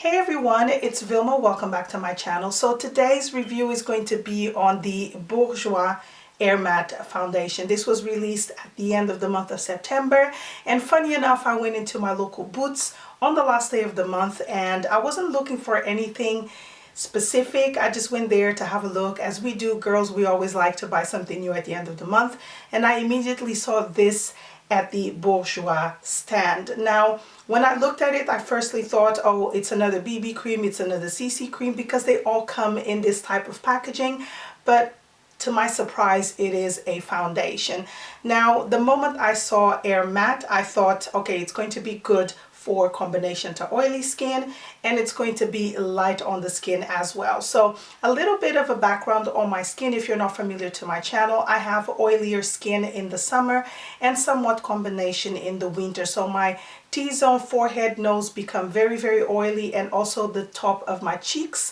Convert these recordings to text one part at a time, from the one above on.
Hey everyone, it's Vilma. Welcome back to my channel. So today's review is going to be on the Bourjois Air Matte Foundation. This was released at the end of the month of September, and funny enough, I went into my local Boots on the last day of the month and I wasn't looking for anything specific. I just went there to have a look. As we do, girls, we always like to buy something new at the end of the month, and I immediately saw this at the Bourjois stand. Now, when I looked at it, I firstly thought, oh, it's another BB cream, it's another CC cream, because they all come in this type of packaging. But to my surprise, it is a foundation. Now, the moment I saw Air Matte, I thought, okay, it's going to be good for combination to oily skin, and it's going to be light on the skin as well. So a little bit of a background on my skin. If you're not familiar to my channel, I have oilier skin in the summer and somewhat combination in the winter. So my T-zone, forehead, nose become very oily, and also the top of my cheeks.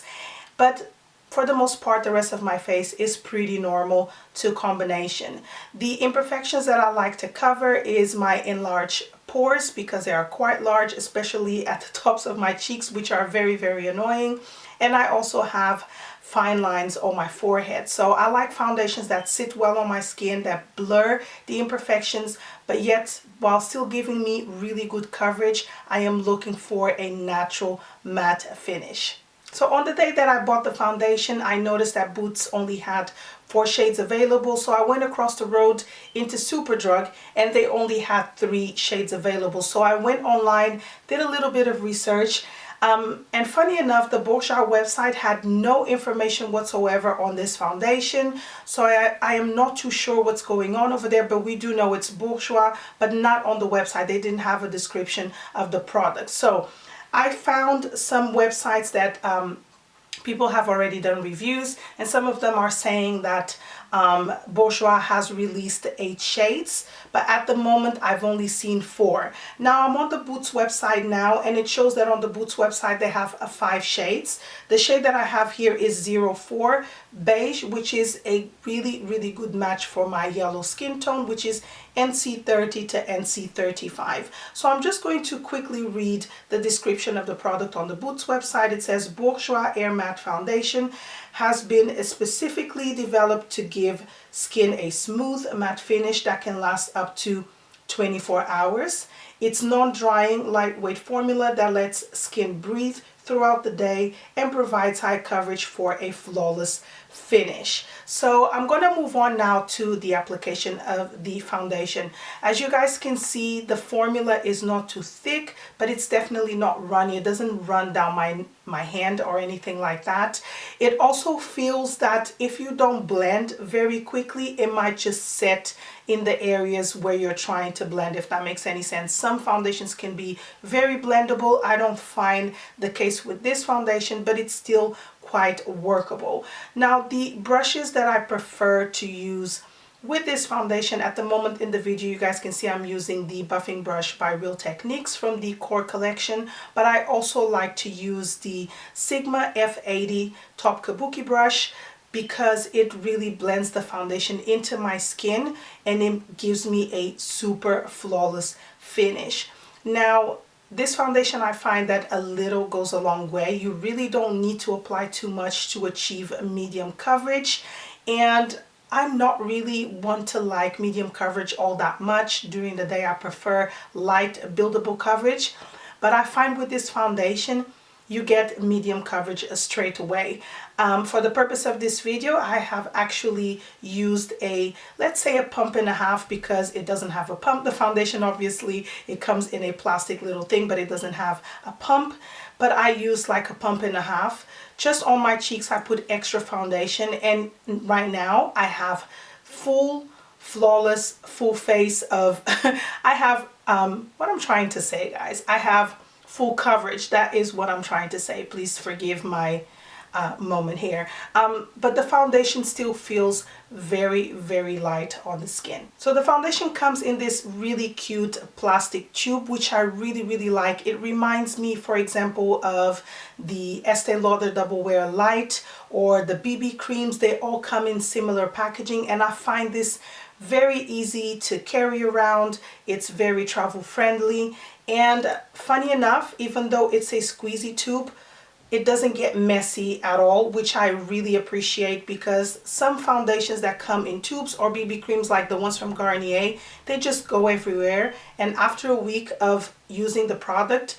But for the most part, the rest of my face is pretty normal to combination. The imperfections that I like to cover is my enlarged pores, because they are quite large, especially at the tops of my cheeks, which are very annoying. And I also have fine lines on my forehead. So I like foundations that sit well on my skin, that blur the imperfections, but yet while still giving me really good coverage, I am looking for a natural matte finish. So on the day that I bought the foundation, I noticed that Boots only had 4 shades available. So I went across the road into Superdrug and they only had 3 shades available. So I went online, did a little bit of research. And funny enough, the Bourjois website had no information whatsoever on this foundation. So I am not too sure what's going on over there, but we do know it's Bourjois, but not on the website. They didn't have a description of the product. So I found some websites that people have already done reviews, and some of them are saying that Bourjois has released 8 shades, but at the moment I've only seen 4. Now I'm on the Boots website now, and it shows that on the Boots website they have 5 shades. The shade that I have here is 04 Beige, which is a really good match for my yellow skin tone, which is NC30 to NC35. So I'm just going to quickly read the description of the product on the Boots website. It says Bourjois Air Matte Foundation has been specifically developed to give skin a smooth matte finish that can last up to 24 hours. It's non-drying, lightweight formula that lets skin breathe throughout the day and provides high coverage for a flawless finish. So I'm going to move on now to the application of the foundation. As you guys can see, the formula is not too thick, but it's definitely not runny. It doesn't run down my hand or anything like that. It also feels that if you don't blend very quickly, it might just set in the areas where you're trying to blend, if that makes any sense. Some foundations can be very blendable. I don't find the case with this foundation, but it's still quite workable. Now, the brushes that I prefer to use with this foundation at the moment in the video, you guys can see I'm using the buffing brush by Real Techniques from the Core collection, but I also like to use the Sigma F80 Top Kabuki brush, because it really blends the foundation into my skin and it gives me a super flawless finish. Now, this foundation, I find that a little goes a long way. You really don't need to apply too much to achieve medium coverage, and I'm not really one to like medium coverage all that much. During the day I prefer light buildable coverage, but I find with this foundation you get medium coverage straight away. For the purpose of this video, I have actually used let's say a pump and a half, because it doesn't have a pump. The foundation, obviously, it comes in a plastic little thing, but it doesn't have a pump. But I use like a pump and a half. Just on my cheeks, I put extra foundation, and right now I have full, flawless, full face of, I have, what I'm trying to say, guys, I have full coverage. That is what I'm trying to say. Please forgive my moment here. But the foundation still feels very light on the skin. So the foundation comes in this really cute plastic tube, which I really like. It reminds me, for example, of the Estee Lauder Double Wear Light or the BB creams. They all come in similar packaging, and I find this very easy to carry around. It's very travel friendly, And funny enough, even though it's a squeezy tube, it doesn't get messy at all, which I really appreciate, because some foundations that come in tubes or BB creams like the ones from Garnier, they just go everywhere. And after a week of using the product,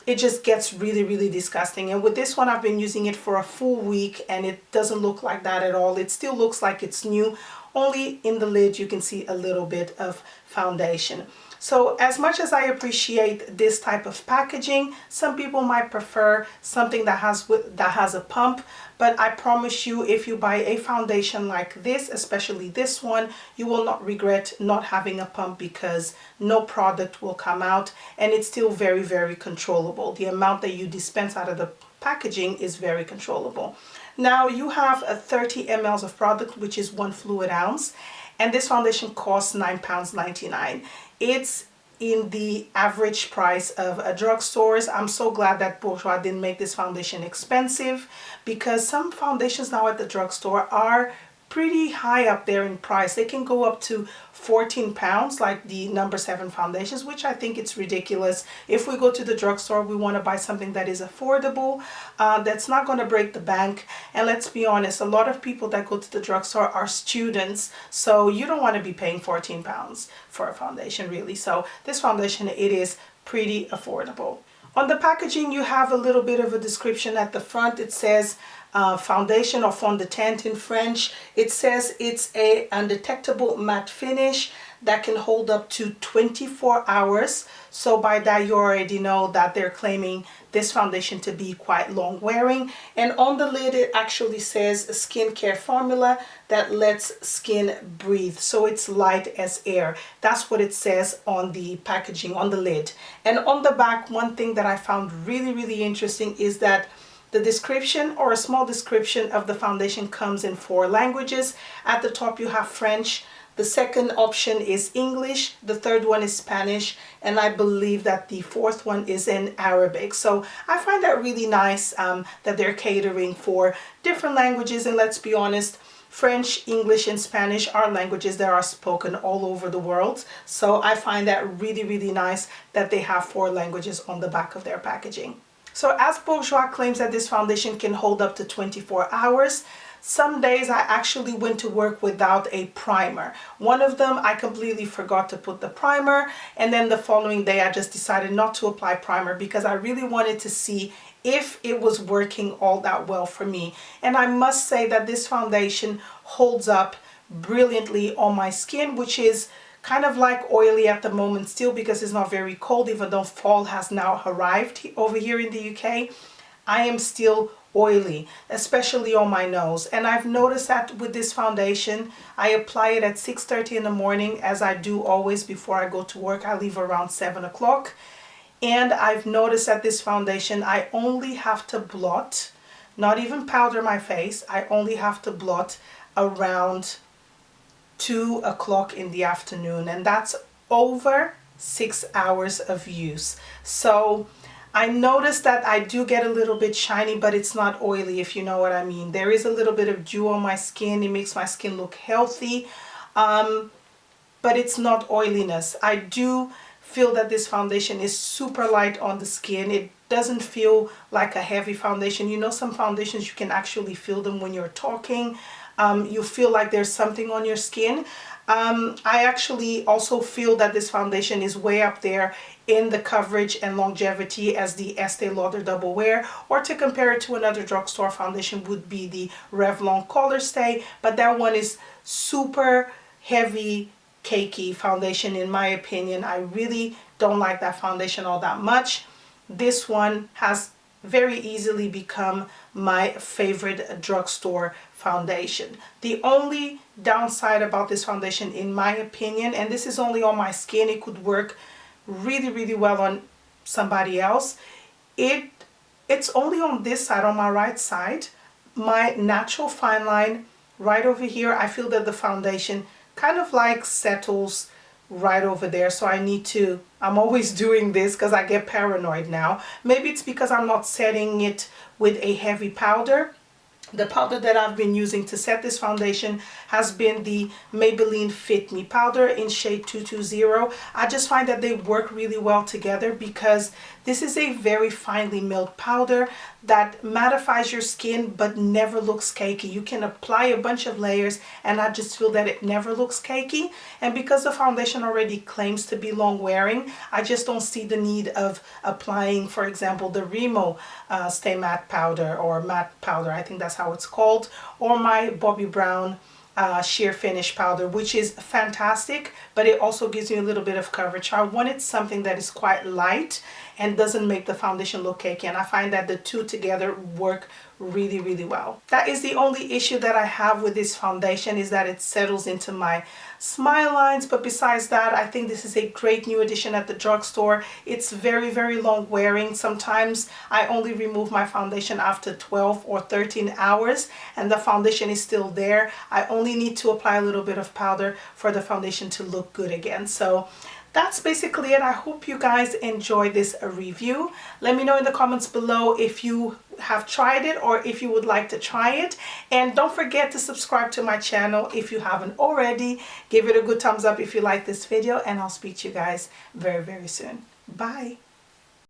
it just gets really, really disgusting. And with this one, I've been using it for a full week and it doesn't look like that at all. It still looks like it's new. Only in the lid you can see a little bit of foundation. So as much as I appreciate this type of packaging, some people might prefer something that has a pump, but I promise you, if you buy a foundation like this, especially this one, you will not regret not having a pump, because no product will come out and it's still very, very controllable. The amount that you dispense out of the packaging is very controllable. Now you have a 30 ml of product, which is 1 fluid ounce, and this foundation costs £9.99. It's in the average price of drugstores. I'm so glad that Bourjois didn't make this foundation expensive, because some foundations now at the drugstore are pretty high up there in price. They can go up to £14, like the number 7 foundations, which I think it's ridiculous. If we go to the drugstore, we want to buy something that is affordable, that's not going to break the bank. And let's be honest, a lot of people that go to the drugstore are students, so you don't want to be paying £14 for a foundation, really. So this foundation, it is pretty affordable. On the packaging, you have a little bit of a description at the front. It says foundation, or fond de teint in French. It says it's a undetectable matte finish that can hold up to 24 hours. So by that, you already know that they're claiming this foundation to be quite long wearing. And on the lid, it actually says a skincare formula that lets skin breathe. So it's light as air. That's what it says on the packaging, on the lid. And on the back, one thing that I found really, really interesting is that the description, or a small description of the foundation, comes in 4 languages. At the top you have French, the second option is English, the third one is Spanish, and I believe that the fourth one is in Arabic. So I find that really nice, that they're catering for different languages. And let's be honest, French, English, and Spanish are languages that are spoken all over the world. So I find that really, really nice that they have 4 languages on the back of their packaging. So as Bourjois claims that this foundation can hold up to 24 hours, some days I actually went to work without a primer. One of them, I completely forgot to put the primer, and then the following day I just decided not to apply primer, because I really wanted to see if it was working all that well for me. And I must say that this foundation holds up brilliantly on my skin, which is kind of like oily at the moment still, because it's not very cold. Even though fall has now arrived over here in the UK, I am still oily, especially on my nose. And I've noticed that with this foundation, I apply it at 6:30 in the morning, as I do always before I go to work. I leave around 7 o'clock. And I've noticed that this foundation, I only have to blot, not even powder my face, I only have to blot around 2 o'clock in the afternoon, and that's over 6 hours of use. So I noticed that I do get a little bit shiny, but it's not oily, if you know what I mean. There is a little bit of dew on my skin. It makes my skin look healthy, but it's not oiliness. I do feel that this foundation is super light on the skin. It doesn't feel like a heavy foundation. You know, some foundations, you can actually feel them when you're talking. You feel like there's something on your skin. I actually also feel that this foundation is way up there in the coverage and longevity as the Estee Lauder Double Wear, or to compare it to another drugstore foundation would be the Revlon Color Stay, but that one is super heavy, cakey foundation in my opinion. I really don't like that foundation all that much. This one has very easily become my favorite drugstore foundation. The only downside about this foundation, in my opinion, and this is only on my skin, it could work really, really well on somebody else, it's only on this side, on my right side. My natural fine line right over here, I feel that the foundation kind of like settles right over there. So I'm always doing this because I get paranoid now. Maybe it's because I'm not setting it with a heavy powder, The powder that I've been using to set this foundation has been the Maybelline Fit Me powder in shade 220. I just find that they work really well together because this is a very finely milled powder that mattifies your skin but never looks cakey. You can apply a bunch of layers and I just feel that it never looks cakey. And because the foundation already claims to be long wearing, I just don't see the need of applying, for example, the Remo Stay Matte powder or matte powder, I think that's how it's called, or my Bobbi Brown sheer finish powder, which is fantastic, but it also gives you a little bit of coverage. I wanted something that is quite light and doesn't make the foundation look cakey, and I find that the two together work really, really well. That is the only issue that I have with this foundation, is that it settles into my smile lines, but besides that, I think this is a great new addition at the drugstore. It's very, very long wearing. Sometimes I only remove my foundation after 12 or 13 hours and the foundation is still there. I only need to apply a little bit of powder for the foundation to look good again. So that's basically it. I hope you guys enjoyed this review. Let me know in the comments below if you have tried it or if you would like to try it. And don't forget to subscribe to my channel if you haven't already. Give it a good thumbs up if you like this video, and I'll speak to you guys very, very soon. Bye.